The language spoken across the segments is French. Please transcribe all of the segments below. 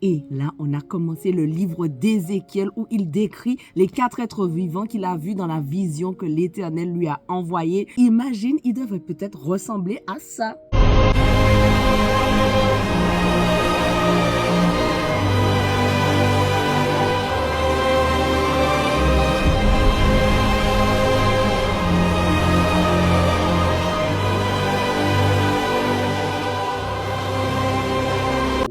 Et là, on a commencé le livre d'Ézéchiel où il décrit les 4 êtres vivants qu'il a vus dans la vision que l'Éternel lui a envoyée. Imagine, il devrait peut-être ressembler à ça.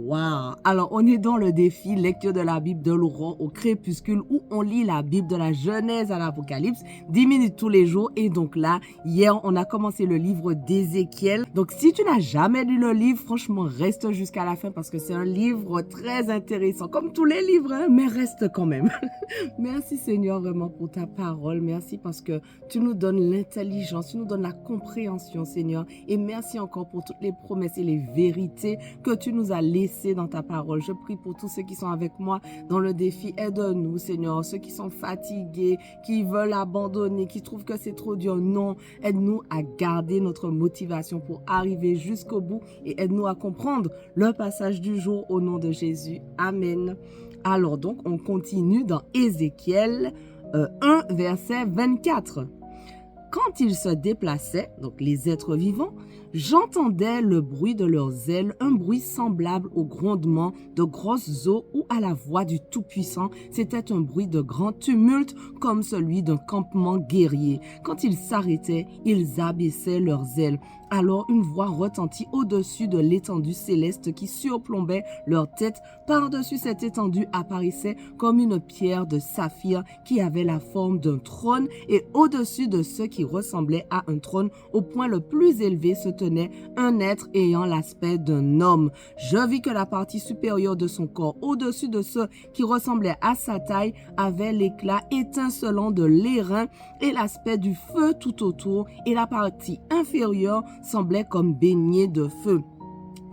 Wow. Alors, on est dans le défi lecture de la Bible de l'aurore au crépuscule où on lit la Bible de la Genèse à l'Apocalypse, 10 minutes tous les jours. Et donc là, hier, on a commencé le livre d'Ézéchiel. Donc, si tu n'as jamais lu le livre, franchement, reste jusqu'à la fin parce que c'est un livre très intéressant, comme tous les livres, hein, mais reste quand même. Merci Seigneur vraiment pour ta parole. Merci parce que tu nous donnes l'intelligence, tu nous donnes la compréhension, Seigneur. Et merci encore pour toutes les promesses et les vérités que tu nous as laissées dans ta parole. Je prie pour tous ceux qui sont avec moi dans le défi. Aide-nous, Seigneur. Ceux qui sont fatigués, qui veulent abandonner, qui trouvent que c'est trop dur. Non, aide-nous à garder notre motivation pour arriver jusqu'au bout et aide-nous à comprendre le passage du jour au nom de Jésus. Amen. Alors donc, on continue dans Ézéchiel 1, verset 24. Quand ils se déplaçaient, donc les êtres vivants, j'entendais le bruit de leurs ailes, un bruit semblable au grondement de grosses eaux ou à la voix du Tout-Puissant. C'était un bruit de grand tumulte comme celui d'un campement guerrier. Quand ils s'arrêtaient, ils abaissaient leurs ailes. Alors une voix retentit au-dessus de l'étendue céleste qui surplombait leur tête. Par-dessus cette étendue apparaissait comme une pierre de saphir qui avait la forme d'un trône et au-dessus de ce qui ressemblait à un trône, au point le plus élevé se tenait un être ayant l'aspect d'un homme. Je vis que la partie supérieure de son corps, au-dessus de ce qui ressemblait à sa taille, avait l'éclat étincelant de l'airain et l'aspect du feu tout autour, et la partie inférieure semblait comme baignée de feu.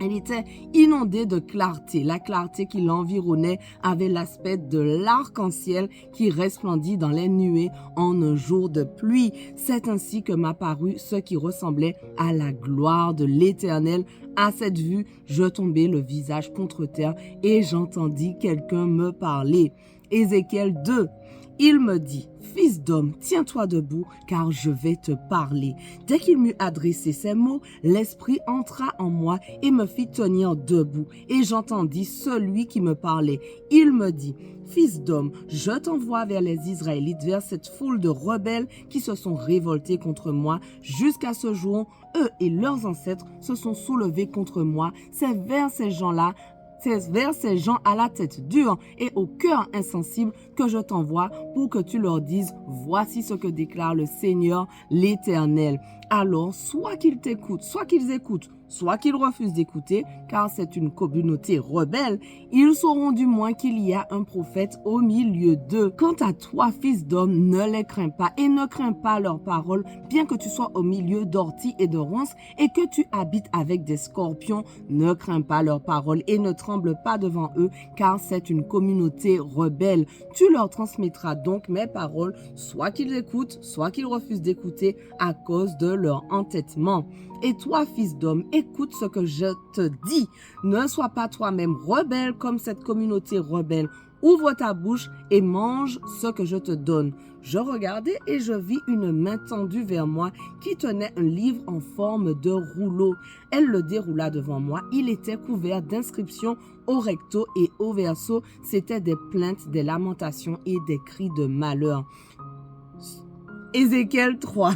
Elle était inondée de clarté. La clarté qui l'environnait avait l'aspect de l'arc-en-ciel qui resplendit dans les nuées en un jour de pluie. C'est ainsi que m'apparut ce qui ressemblait à la gloire de l'Éternel. À cette vue, je tombai le visage contre terre et j'entendis quelqu'un me parler. Ézéchiel 2. Il me dit, « Fils d'homme, tiens-toi debout, car je vais te parler. » Dès qu'il m'eut adressé ces mots, l'Esprit entra en moi et me fit tenir debout. Et j'entendis celui qui me parlait. Il me dit, « Fils d'homme, je t'envoie vers les Israélites, vers cette foule de rebelles qui se sont révoltés contre moi. Jusqu'à ce jour, eux et leurs ancêtres se sont soulevés contre moi. C'est vers ces gens-là, c'est vers ces gens à la tête dure et au cœur insensible que je t'envoie pour que tu leur dises, voici ce que déclare le Seigneur l'Éternel. Alors, soit qu'ils t'écoutent, soit qu'ils écoutent, soit qu'ils refusent d'écouter, car c'est une communauté rebelle, ils sauront du moins qu'il y a un prophète au milieu d'eux. Quant à toi, fils d'homme, ne les crains pas et ne crains pas leurs paroles, bien que tu sois au milieu d'orties et de ronces et que tu habites avec des scorpions, ne crains pas leurs paroles et ne tremble pas devant eux, car c'est une communauté rebelle. Tu leur transmettras donc mes paroles, soit qu'ils écoutent, soit qu'ils refusent d'écouter à cause de leur entêtement. Et toi, fils d'homme, écoute ce que je te dis. Ne sois pas toi-même rebelle comme cette communauté rebelle. Ouvre ta bouche et mange ce que je te donne. Je regardai et je vis une main tendue vers moi qui tenait un livre en forme de rouleau. Elle le déroula devant moi. Il était couvert d'inscriptions au recto et au verso. C'étaient des plaintes, des lamentations et des cris de malheur. Ézéchiel 3.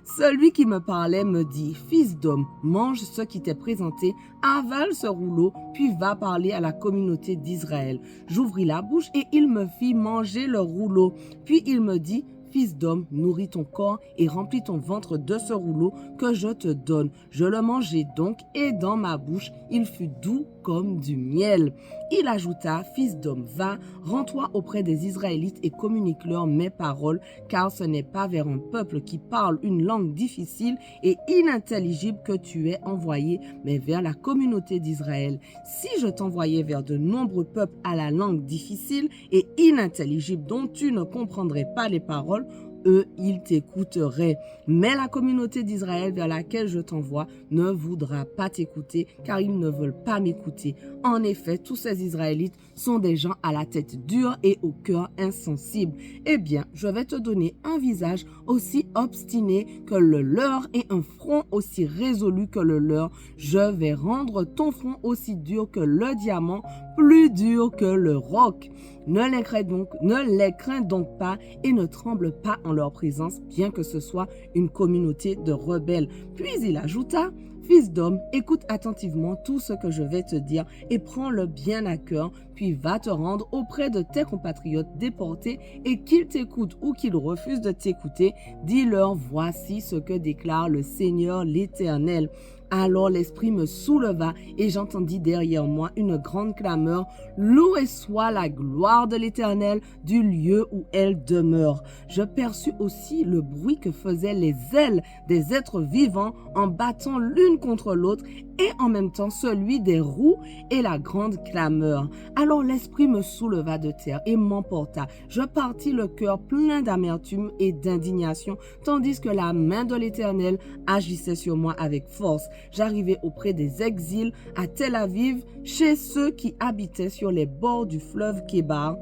Celui qui me parlait me dit, « Fils d'homme, mange ce qui t'est présenté, avale ce rouleau, puis va parler à la communauté d'Israël. » J'ouvris la bouche et il me fit manger le rouleau. Puis il me dit, « Fils d'homme, nourris ton corps et remplis ton ventre de ce rouleau que je te donne. » Je le mangeai donc et dans ma bouche, il fut doux comme du miel. Il ajouta, « Fils d'homme, va, rends-toi auprès des Israélites et communique-leur mes paroles, car ce n'est pas vers un peuple qui parle une langue difficile et inintelligible que tu es envoyé, mais vers la communauté d'Israël. Si je t'envoyais vers de nombreux peuples à la langue difficile et inintelligible dont tu ne comprendrais pas les paroles, eux, ils t'écouteraient. Mais la communauté d'Israël vers laquelle je t'envoie ne voudra pas t'écouter, car ils ne veulent pas m'écouter. En effet, tous ces Israélites sont des gens à la tête dure et au cœur insensible. Eh bien, je vais te donner un visage aussi obstiné que le leur et un front aussi résolu que le leur. Je vais rendre ton front aussi dur que le diamant, plus dur que le roc. Ne les crains donc pas et ne tremble pas en leur présence, bien que ce soit une communauté de rebelles. Puis il ajouta: Fils d'homme, écoute attentivement tout ce que je vais te dire et prends-le bien à cœur, puis va te rendre auprès de tes compatriotes déportés et qu'ils t'écoutent ou qu'ils refusent de t'écouter. Dis-leur: voici ce que déclare le Seigneur l'Éternel. Alors l'Esprit me souleva et j'entendis derrière moi une grande clameur: Loué soit la gloire de l'Éternel du lieu où elle demeure. Je perçus aussi le bruit que faisaient les ailes des êtres vivants en battant l'une contre l'autre et en même temps celui des roues et la grande clameur. Alors l'Esprit me souleva de terre et m'emporta. Je partis le cœur plein d'amertume et d'indignation, tandis que la main de l'Éternel agissait sur moi avec force. J'arrivai auprès des exils à Tel Aviv, chez ceux qui habitaient sur les bords du fleuve Kébar.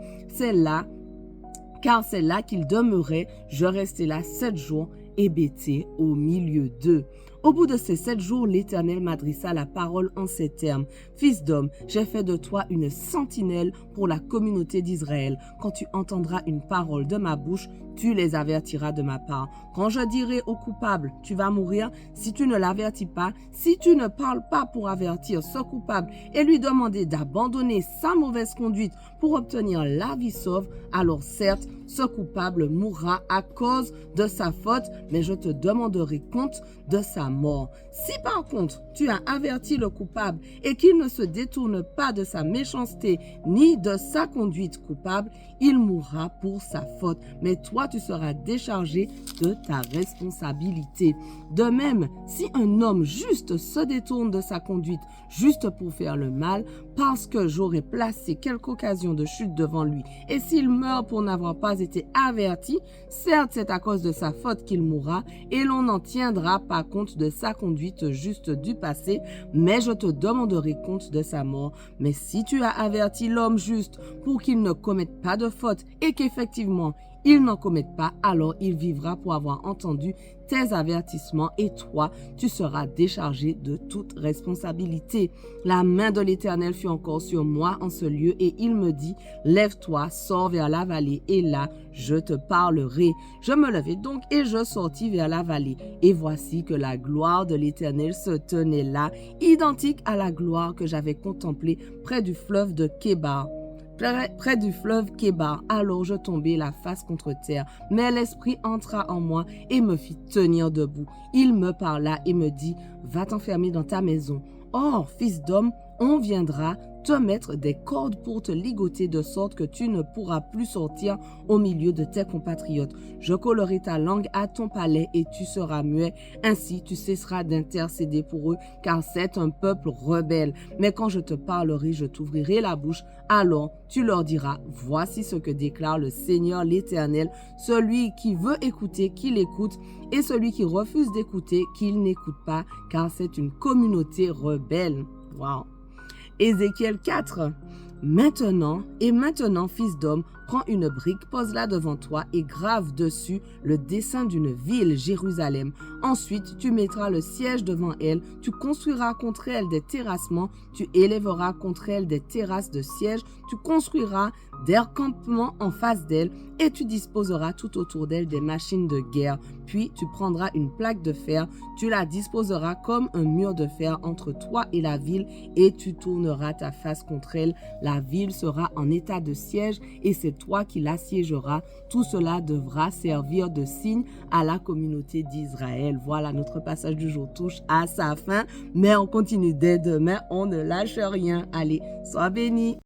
Car c'est là qu'ils demeuraient. Je restai là 7 jours, hébété au milieu d'eux. Au bout de ces 7 jours, l'Éternel m'adressa la parole en ces termes: Fils d'homme, j'ai fait de toi une sentinelle pour la communauté d'Israël. Quand tu entendras une parole de ma bouche, tu les avertiras de ma part. Quand je dirai au coupable: tu vas mourir, si tu ne l'avertis pas, si tu ne parles pas pour avertir ce coupable et lui demander d'abandonner sa mauvaise conduite pour obtenir la vie sauve, alors certes, ce coupable mourra à cause de sa faute, mais je te demanderai compte de sa mort. Si par contre tu as averti le coupable et qu'il ne se détourne pas de sa méchanceté ni de sa conduite coupable, il mourra pour sa faute, mais toi tu seras déchargé de ta responsabilité. De même, si un homme juste se détourne de sa conduite juste pour faire le mal, parce que j'aurai placé quelque occasion de chute devant lui, et s'il meurt pour n'avoir pas été averti, certes c'est à cause de sa faute qu'il mourra, et l'on n'en tiendra pas compte de sa conduite juste du passé, mais je te demanderai compte de sa mort. Mais si tu as averti l'homme juste pour qu'il ne commette pas de faute, et qu'effectivement il n'en commette pas, alors il vivra pour avoir entendu tes avertissements et toi, tu seras déchargé de toute responsabilité. La main de l'Éternel fut encore sur moi en ce lieu et il me dit: lève-toi, sors vers la vallée et là, je te parlerai. Je me levai donc et je sortis vers la vallée. Et voici que la gloire de l'Éternel se tenait là, identique à la gloire que j'avais contemplée près du fleuve de Kébar. Près du fleuve Kébar, alors je tombai la face contre terre, mais l'Esprit entra en moi et me fit tenir debout. Il me parla et me dit: va t'enfermer dans ta maison. Or, fils d'homme, on viendra te mettre des cordes pour te ligoter de sorte que tu ne pourras plus sortir au milieu de tes compatriotes. Je collerai ta langue à ton palais et tu seras muet. Ainsi, tu cesseras d'intercéder pour eux, car c'est un peuple rebelle. Mais quand je te parlerai, je t'ouvrirai la bouche. Alors, tu leur diras: voici ce que déclare le Seigneur l'Éternel. Celui qui veut écouter, qu'il écoute, et celui qui refuse d'écouter, qu'il n'écoute pas, car c'est une communauté rebelle. Wow. Ézéchiel 4. Maintenant, fils d'homme, prends une brique, pose-la devant toi et grave dessus le dessin d'une ville, Jérusalem. Ensuite, tu mettras le siège devant elle, tu construiras contre elle des terrassements, tu élèveras contre elle des terrasses de siège, tu construiras des campements en face d'elle et tu disposeras tout autour d'elle des machines de guerre. Puis tu prendras une plaque de fer, tu la disposeras comme un mur de fer entre toi et la ville et tu tourneras ta face contre elle. La ville sera en état de siège et c'est toi qui l'assiégeras. Tout cela devra servir de signe à la communauté d'Israël. Voilà, notre passage du jour touche à sa fin, mais on continue dès demain, on ne lâche rien. Allez, sois bénis.